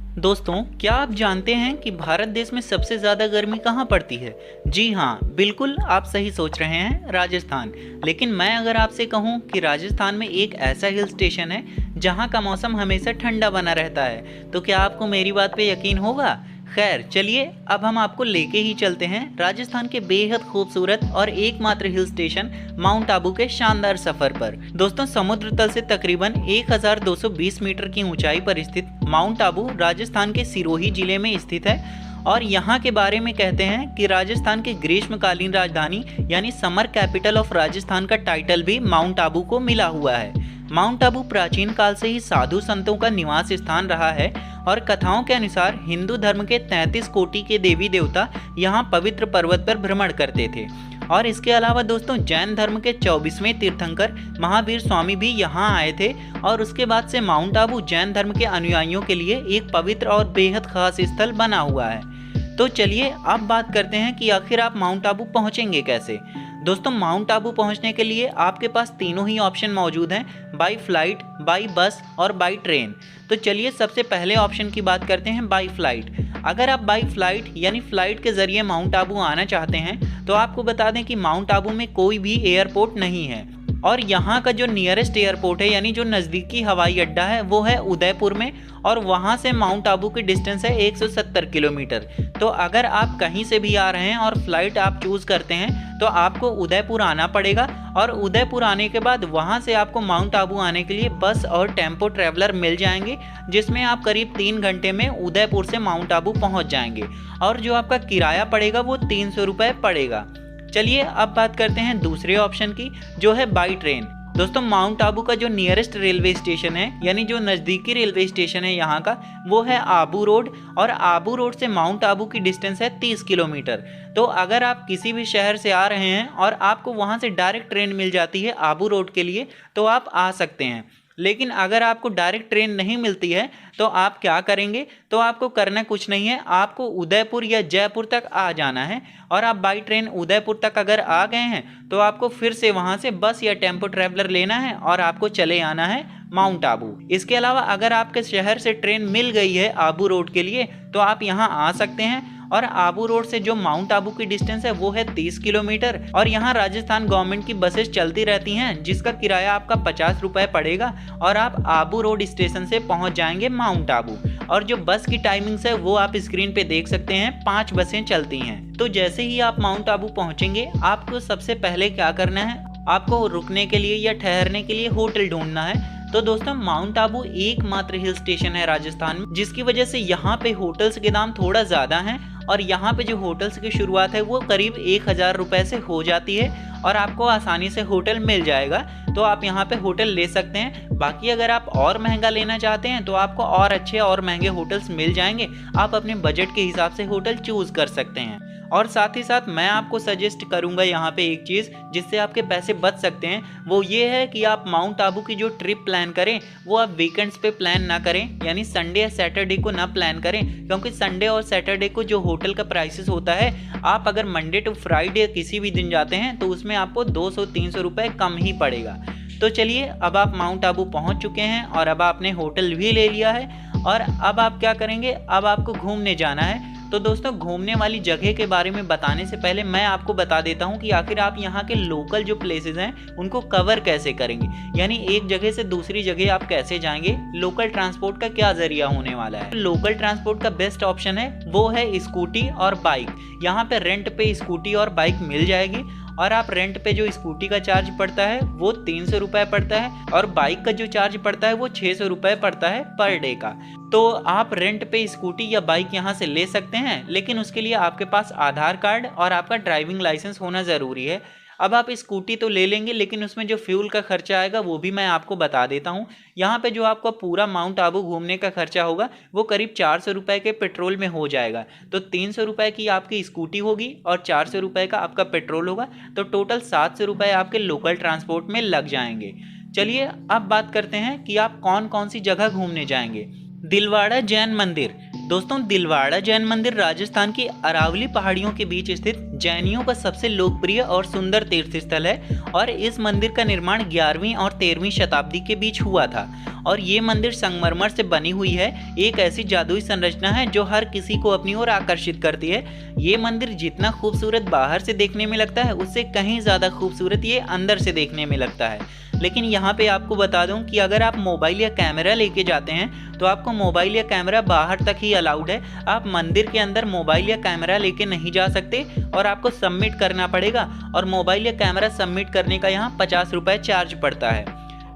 दोस्तों, क्या आप जानते हैं कि भारत देश में सबसे ज़्यादा गर्मी कहाँ पड़ती है? जी हाँ, बिल्कुल आप सही सोच रहे हैं, राजस्थान। लेकिन मैं अगर आपसे कहूँ कि राजस्थान में एक ऐसा हिल स्टेशन है जहाँ का मौसम हमेशा ठंडा बना रहता है, तो क्या आपको मेरी बात पे यकीन होगा? खैर चलिए, अब हम आपको लेके ही चलते हैं राजस्थान के बेहद खूबसूरत और एकमात्र हिल स्टेशन माउंट आबू के शानदार सफर पर। दोस्तों, समुद्र तल से तकरीबन 1220 मीटर की ऊंचाई पर स्थित माउंट आबू राजस्थान के सिरोही जिले में स्थित है और यहाँ के बारे में कहते हैं कि राजस्थान की ग्रीष्मकालीन राजधानी यानी समर कैपिटल ऑफ राजस्थान का टाइटल भी माउंट आबू को मिला हुआ है। माउंट आबू प्राचीन काल से ही साधु संतों का निवास स्थान रहा है और कथाओं के अनुसार हिंदू धर्म के 33 कोटि के देवी देवता यहाँ पवित्र पर्वत पर भ्रमण करते थे। और इसके अलावा दोस्तों, जैन धर्म के 24वें तीर्थंकर महावीर स्वामी भी यहाँ आए थे और उसके बाद से माउंट आबू जैन धर्म के अनुयायियों के लिए एक पवित्र और बेहद खास स्थल बना हुआ है। तो चलिए अब बात करते हैं कि आखिर आप माउंट आबू पहुँचेंगे कैसे। दोस्तों, माउंट आबू पहुंचने के लिए आपके पास तीनों ही ऑप्शन मौजूद हैं, बाई फ्लाइट, बाई बस और बाई ट्रेन। तो चलिए सबसे पहले ऑप्शन की बात करते हैं, बाई फ्लाइट। अगर आप बाई फ्लाइट यानी फ्लाइट के ज़रिए माउंट आबू आना चाहते हैं तो आपको बता दें कि माउंट आबू में कोई भी एयरपोर्ट नहीं है और यहाँ का जो नियरेस्ट एयरपोर्ट है यानी जो नज़दीकी हवाई अड्डा है वो है उदयपुर में और वहाँ से माउंट आबू की डिस्टेंस है 170 किलोमीटर। तो अगर आप कहीं से भी आ रहे हैं और फ्लाइट आप चूज़ करते हैं तो आपको उदयपुर आना पड़ेगा और उदयपुर आने के बाद वहाँ से आपको माउंट आबू आने के लिए बस और टेम्पो ट्रैवलर मिल जाएंगे, जिसमें आप करीब 3 घंटे में उदयपुर से माउंट आबू पहुँच जाएंगे और जो आपका किराया पड़ेगा वो 300 रुपये पड़ेगा। चलिए अब बात करते हैं दूसरे ऑप्शन की, जो है बाई ट्रेन। दोस्तों, माउंट आबू का जो नियरेस्ट रेलवे स्टेशन है यानी जो नज़दीकी रेलवे स्टेशन है यहाँ का, वो है आबू रोड और आबू रोड से माउंट आबू की डिस्टेंस है 30 किलोमीटर। तो अगर आप किसी भी शहर से आ रहे हैं और आपको वहाँ से डायरेक्ट ट्रेन मिल जाती है आबू रोड के लिए तो आप आ सकते हैं। लेकिन अगर आपको डायरेक्ट ट्रेन नहीं मिलती है तो आप क्या करेंगे, तो आपको करना कुछ नहीं है, आपको उदयपुर या जयपुर तक आ जाना है और आप बाई ट्रेन उदयपुर तक अगर आ गए हैं तो आपको फिर से वहां से बस या टेम्पो ट्रैवलर लेना है और आपको चले आना है माउंट आबू। इसके अलावा अगर आपके शहर से ट्रेन मिल गई है आबू रोड के लिए तो आप यहाँ आ सकते हैं और आबू रोड से जो माउंट आबू की डिस्टेंस है वो है 30 किलोमीटर और यहाँ राजस्थान गवर्नमेंट की बसेस चलती रहती हैं जिसका किराया आपका 50 रुपये पड़ेगा और आप आबू रोड स्टेशन से पहुँच जाएंगे माउंट आबू। और जो बस की टाइमिंग्स है वो आप स्क्रीन पे देख सकते हैं, 5 बसें चलती हैं। तो जैसे ही आप माउंट आबू पहुँचेंगे आपको सबसे पहले क्या करना है, आपको रुकने के लिए या ठहरने के लिए होटल ढूंढना है। तो दोस्तों, माउंट आबू एकमात्र हिल स्टेशन है राजस्थान में जिसकी वजह से यहाँ पे होटल्स के दाम थोड़ा ज़्यादा हैं और यहाँ पे जो होटल्स की शुरुआत है वो करीब 1000 रुपये से हो जाती है और आपको आसानी से होटल मिल जाएगा। तो आप यहाँ पे होटल ले सकते हैं। बाकी अगर आप और महंगा लेना चाहते हैं तो आपको और अच्छे और महंगे होटल्स मिल जाएंगे, आप अपने बजट के हिसाब से होटल चूज़ कर सकते हैं। और साथ ही साथ मैं आपको सजेस्ट करूंगा यहाँ पे एक चीज़ जिससे आपके पैसे बच सकते हैं, वो ये है कि आप माउंट आबू की जो ट्रिप प्लान करें वो आप वीकेंड्स पे प्लान ना करें, यानी संडे या सैटरडे को ना प्लान करें, क्योंकि संडे और सैटरडे को जो होटल का प्राइसेस होता है, आप अगर मंडे टू फ्राइडे किसी भी दिन जाते हैं तो उसमें आपको 200-300 रुपये कम ही पड़ेगा। तो चलिए, अब आप माउंट आबू पहुँच चुके हैं और अब आपने होटल भी ले लिया है और अब आप क्या करेंगे, अब आपको घूमने जाना है। तो दोस्तों, घूमने वाली जगह के बारे में बताने से पहले मैं आपको बता देता हूं कि आखिर आप यहां के लोकल जो प्लेसेस हैं उनको कवर कैसे करेंगे, यानी एक जगह से दूसरी जगह आप कैसे जाएंगे, लोकल ट्रांसपोर्ट का क्या जरिया होने वाला है। लोकल ट्रांसपोर्ट का बेस्ट ऑप्शन है वो है स्कूटी और बाइक। यहाँ पे रेंट पे स्कूटी और बाइक मिल जाएगी और आप रेंट पे जो स्कूटी का चार्ज पड़ता है वो 300 रुपये पड़ता है और बाइक का जो चार्ज पड़ता है वो 600 रुपये पड़ता है पर डे का। तो आप रेंट पे स्कूटी या बाइक यहाँ से ले सकते हैं, लेकिन उसके लिए आपके पास आधार कार्ड और आपका ड्राइविंग लाइसेंस होना ज़रूरी है। अब आप स्कूटी तो ले लेंगे लेकिन उसमें जो फ्यूल का खर्चा आएगा वो भी मैं आपको बता देता हूँ। यहाँ पे जो आपको पूरा माउंट आबू घूमने का खर्चा होगा वो करीब 400 रुपये के पेट्रोल में हो जाएगा। तो 300 रुपये की आपकी स्कूटी होगी और 400 रुपये का आपका पेट्रोल होगा, तो टोटल 700 रुपये आपके लोकल ट्रांसपोर्ट में लग जाएंगे। चलिए अब बात करते हैं कि आप कौन कौन सी जगह घूमने जाएंगे। दिलवाड़ा जैन मंदिर। दोस्तों, दिलवाड़ा जैन मंदिर राजस्थान की अरावली पहाड़ियों के बीच स्थित जैनियों का सबसे लोकप्रिय और सुंदर तीर्थ स्थल है और इस मंदिर का निर्माण 11वीं और 13वीं शताब्दी के बीच हुआ था। और ये मंदिर संगमरमर से बनी हुई है, एक ऐसी जादुई संरचना है जो हर किसी को अपनी ओर आकर्षित करती है। ये मंदिर जितना खूबसूरत बाहर से देखने में लगता है, उससे कहीं ज़्यादा खूबसूरत ये अंदर से देखने में लगता है। लेकिन यहाँ पे आपको बता दूं कि अगर आप मोबाइल या कैमरा लेके जाते हैं तो आपको मोबाइल या कैमरा बाहर तक ही अलाउड है। आप मंदिर के अंदर मोबाइल या कैमरा लेके नहीं जा सकते और आपको सबमिट करना पड़ेगा, और मोबाइल या कैमरा सबमिट करने का यहाँ 50 रुपये चार्ज पड़ता है।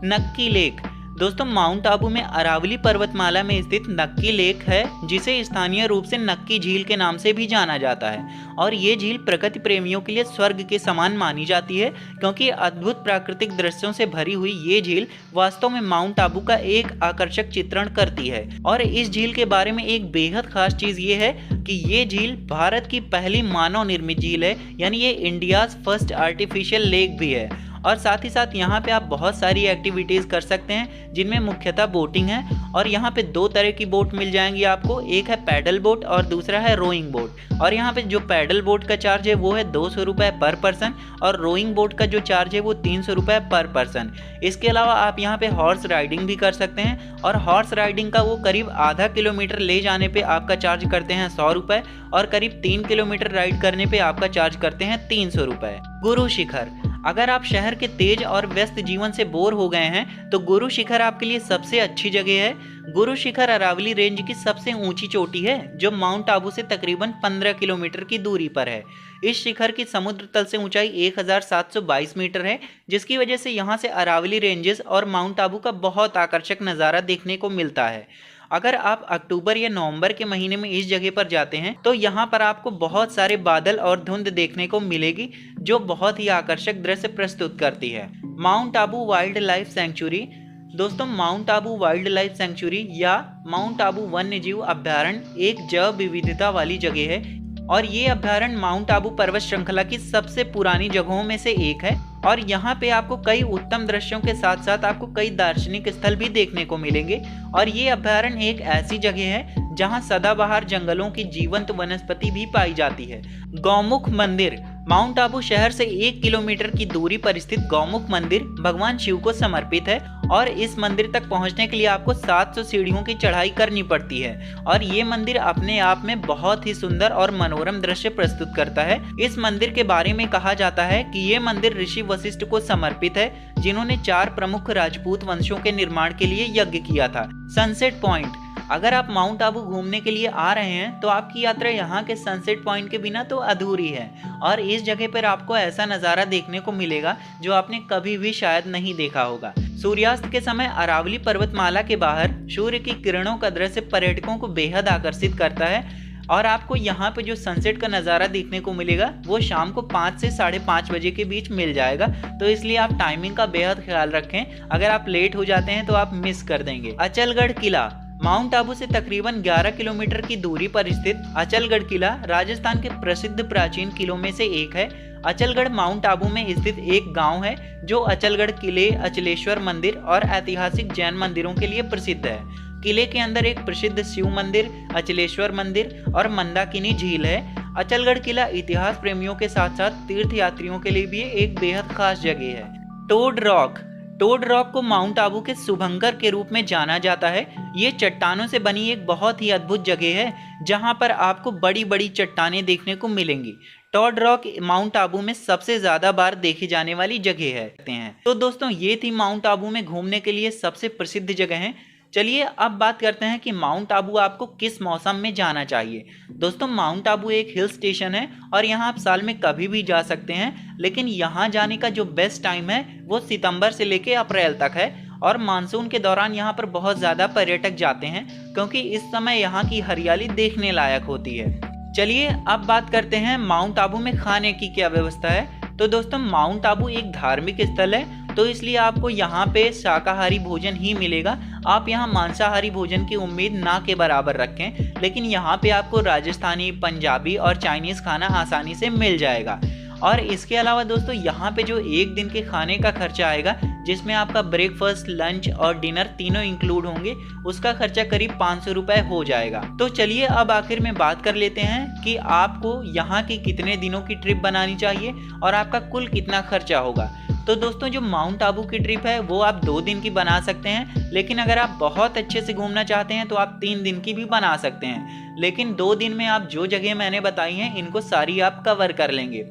नक्की लेक, दोस्तों माउंट आबू में अरावली पर्वतमाला में स्थित नक्की लेक है, जिसे स्थानीय रूप से नक्की झील के नाम से भी जाना जाता है। और ये झील प्रकृति प्रेमियों के लिए स्वर्ग के समान मानी जाती है, क्योंकि अद्भुत प्राकृतिक दृश्यों से भरी हुई ये झील वास्तव में माउंट आबू का एक आकर्षक चित्रण करती है। और इस झील के बारे में एक बेहद खास चीज ये है कि ये झील भारत की पहली मानव निर्मित झील है, यानी ये इंडियाज फर्स्ट आर्टिफिशियल लेक भी है। और साथ ही साथ यहाँ पे आप बहुत सारी एक्टिविटीज़ कर सकते हैं, जिनमें मुख्यतः बोटिंग है। और यहाँ पे 2 तरह की बोट मिल जाएंगी आपको, एक है पैडल बोट और दूसरा है रोइंग बोट। और यहाँ पे जो पैडल बोट का चार्ज है वो है 200 रुपये पर पर्सन, और रोइंग बोट का जो चार्ज है वो 300 रुपये पर पर्सन। इसके अलावा आप यहाँ पे हॉर्स राइडिंग भी कर सकते हैं, और हॉर्स राइडिंग का वो करीब आधा किलोमीटर ले जाने पे आपका चार्ज करते हैं 100 रुपये, और करीब 3 किलोमीटर राइड करने पे आपका चार्ज करते हैं 300 रुपये। गुरु शिखर, अगर आप शहर के तेज और व्यस्त जीवन से बोर हो गए हैं तो गुरु शिखर आपके लिए सबसे अच्छी जगह है। गुरु शिखर अरावली रेंज की सबसे ऊंची चोटी है, जो माउंट आबू से तकरीबन 15 किलोमीटर की दूरी पर है। इस शिखर की समुद्र तल से ऊंचाई 1722 मीटर है, जिसकी वजह से यहाँ से अरावली रेंजेस और माउंट आबू का बहुत आकर्षक नज़ारा देखने को मिलता है। अगर आप अक्टूबर या नवंबर के महीने में इस जगह पर जाते हैं तो यहाँ पर आपको बहुत सारे बादल और धुंध देखने को मिलेगी, जो बहुत ही आकर्षक दृश्य प्रस्तुत करती है। Mount Abu wild life sanctuary, दोस्तों mount Abu wild life sanctuary या माउंट आबू वन्यजीव अभ्यारण्य एक जैव विविधता वाली जगह है, और ये अभ्यारण्य माउंट आबू पर्वत श्रृंखला की सबसे पुरानी जगहों में से एक है। और यहाँ पे आपको कई उत्तम दृश्यों के साथ साथ आपको कई दार्शनिक स्थल भी देखने को मिलेंगे। और ये अभ्यारण्य एक ऐसी जगह है जहाँ सदाबहार जंगलों की जीवंत वनस्पति भी पाई जाती है। गौमुख मंदिर, माउंट आबू शहर से 1 किलोमीटर की दूरी पर स्थित गौमुख मंदिर भगवान शिव को समर्पित है, और इस मंदिर तक पहुंचने के लिए आपको 700 सीढ़ियों की चढ़ाई करनी पड़ती है। और ये मंदिर अपने आप में बहुत ही सुंदर और मनोरम दृश्य प्रस्तुत करता है। इस मंदिर के बारे में कहा जाता है कि ये मंदिर ऋषि वशिष्ठ को समर्पित है, जिन्होंने 4 प्रमुख राजपूत वंशों के निर्माण के लिए यज्ञ किया था। सनसेट पॉइंट, अगर आप माउंट आबू घूमने के लिए आ रहे हैं तो आपकी यात्रा यहाँ के सनसेट पॉइंट के बिना तो अधूरी है। और इस जगह पर आपको ऐसा नज़ारा देखने को मिलेगा जो आपने कभी भी शायद नहीं देखा होगा। सूर्यास्त के समय अरावली पर्वतमाला के बाहर सूर्य की किरणों का दृश्य पर्यटकों को बेहद आकर्षित करता है। और आपको यहाँ पे जो सनसेट का नज़ारा देखने को मिलेगा वो शाम को 5 से 5:30 बजे के बीच मिल जाएगा, तो इसलिए आप टाइमिंग का बेहद ख्याल रखें। अगर आप लेट हो जाते हैं तो आप मिस कर देंगे। अचलगढ़ किला, माउंट आबू से तकरीबन 11 किलोमीटर की दूरी पर स्थित अचलगढ़ किला राजस्थान के प्रसिद्ध प्राचीन किलों में से एक है। अचलगढ़ माउंट आबू में स्थित एक गांव है जो अचलगढ़ किले, अचलेश्वर मंदिर और ऐतिहासिक जैन मंदिरों के लिए प्रसिद्ध है। किले के अंदर एक प्रसिद्ध शिव मंदिर, अचलेश्वर मंदिर और मंदाकिनी झील है। अचलगढ़ किला इतिहास प्रेमियों के साथ साथ तीर्थ यात्रियों के लिए भी एक बेहद खास जगह है। टोड रॉक, टोड रॉक को माउंट आबू के शुभंकर के रूप में जाना जाता है। ये चट्टानों से बनी एक बहुत ही अद्भुत जगह है, जहां पर आपको बड़ी बड़ी चट्टानें देखने को मिलेंगी। टोड रॉक माउंट आबू में सबसे ज्यादा बार देखी जाने वाली जगह है। तो दोस्तों ये थी माउंट आबू में घूमने के लिए सबसे प्रसिद्ध जगह। चलिए अब बात करते हैं कि माउंट आबू आपको किस मौसम में जाना चाहिए। दोस्तों माउंट आबू एक हिल स्टेशन है और यहाँ आप साल में कभी भी जा सकते हैं, लेकिन यहाँ जाने का जो बेस्ट टाइम है वो सितंबर से लेके अप्रैल तक है। और मानसून के दौरान यहाँ पर बहुत ज़्यादा पर्यटक जाते हैं, क्योंकि इस समय यहाँ की हरियाली देखने लायक होती है। चलिए अब बात करते हैं माउंट आबू में खाने की क्या व्यवस्था है। तो दोस्तों माउंट आबू एक धार्मिक स्थल है, तो इसलिए आपको यहाँ पे शाकाहारी भोजन ही मिलेगा। आप यहाँ मांसाहारी भोजन की उम्मीद ना के बराबर रखें, लेकिन यहाँ पे आपको राजस्थानी, पंजाबी और चाइनीज़ खाना आसानी से मिल जाएगा। और इसके अलावा दोस्तों यहाँ पे जो एक दिन के खाने का खर्चा आएगा, जिसमें आपका ब्रेकफास्ट, लंच और डिनर तीनों इंक्लूड होंगे, उसका खर्चा करीब 500 रुपए हो जाएगा। तो चलिए अब आखिर में बात कर लेते हैं कि आपको यहाँ की कितने दिनों की ट्रिप बनानी चाहिए और आपका कुल कितना खर्चा होगा। तो दोस्तों जो माउंट आबू की ट्रिप है वो आप 2 दिन की बना सकते हैं, लेकिन अगर आप बहुत अच्छे से घूमना चाहते हैं तो आप 3 दिन की भी बना सकते हैं। लेकिन 2 दिन में आप जो जगह मैंने बताई हैं इनको सारी आप कवर कर लेंगे।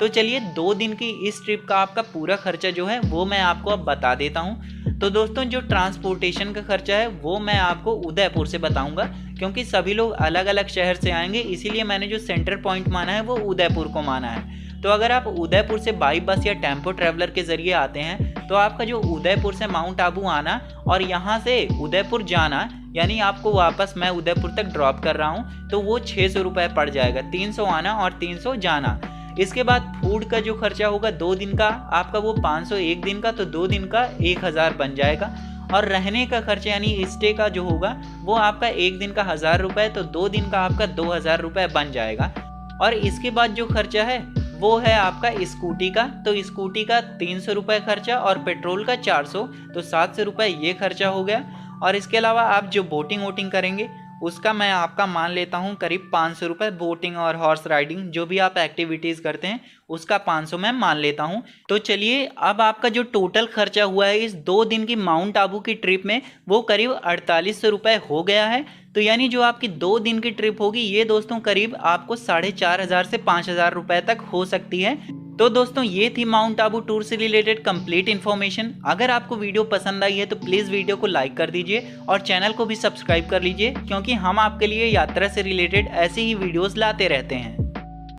तो चलिए 2 दिन की इस ट्रिप का आपका पूरा खर्चा जो है वो मैं आपको अब बता देता हूँ। तो दोस्तों जो ट्रांसपोर्टेशन का खर्चा है वो मैं आपको उदयपुर से बताऊंगा, क्योंकि सभी लोग अलग अलग शहर से आएंगे, इसीलिए मैंने जो सेंटर पॉइंट माना है वो उदयपुर को माना है। तो अगर आप उदयपुर से बाई बस या टेम्पो ट्रैवलर के जरिए आते हैं तो आपका जो उदयपुर से माउंट आबू आना और यहाँ से उदयपुर जाना, यानी आपको वापस मैं उदयपुर तक ड्रॉप कर रहा हूँ, तो वो 600 रुपये पड़ जाएगा। 300 आना और 300 जाना। इसके बाद फूड का जो खर्चा होगा 2 दिन का आपका वो 500 एक दिन का, तो 2 दिन का 1000 बन जाएगा। और रहने का खर्चा यानी स्टे का जो होगा वो आपका एक दिन का 1000 रुपये, तो 2 दिन का आपका 2000 रुपये बन जाएगा। और इसके बाद जो खर्चा है वो है आपका स्कूटी का, तो स्कूटी का 300 रुपये खर्चा और पेट्रोल का 400, तो 700 रुपये ये खर्चा हो गया। और इसके अलावा आप जो बोटिंग वोटिंग करेंगे उसका मैं आपका मान लेता हूँ करीब 500 रुपये। बोटिंग और हॉर्स राइडिंग जो भी आप एक्टिविटीज़ करते हैं उसका 500 मैं मान लेता हूँ। तो चलिए अब आपका जो टोटल खर्चा हुआ है इस 2 दिन की माउंट आबू की ट्रिप में वो करीब 4800 रुपये हो गया है। तो यानी जो आपकी 2 दिन की ट्रिप होगी ये दोस्तों करीब आपको 4500 से 5000 रुपये तक हो सकती है। तो दोस्तों ये थी माउंट आबू टूर से रिलेटेड कंप्लीट इन्फॉर्मेशन। अगर आपको वीडियो पसंद आई है तो प्लीज़ वीडियो को लाइक कर दीजिए और चैनल को भी सब्सक्राइब कर लीजिए, क्योंकि हम आपके लिए यात्रा से रिलेटेड ऐसी ही वीडियोस लाते रहते हैं।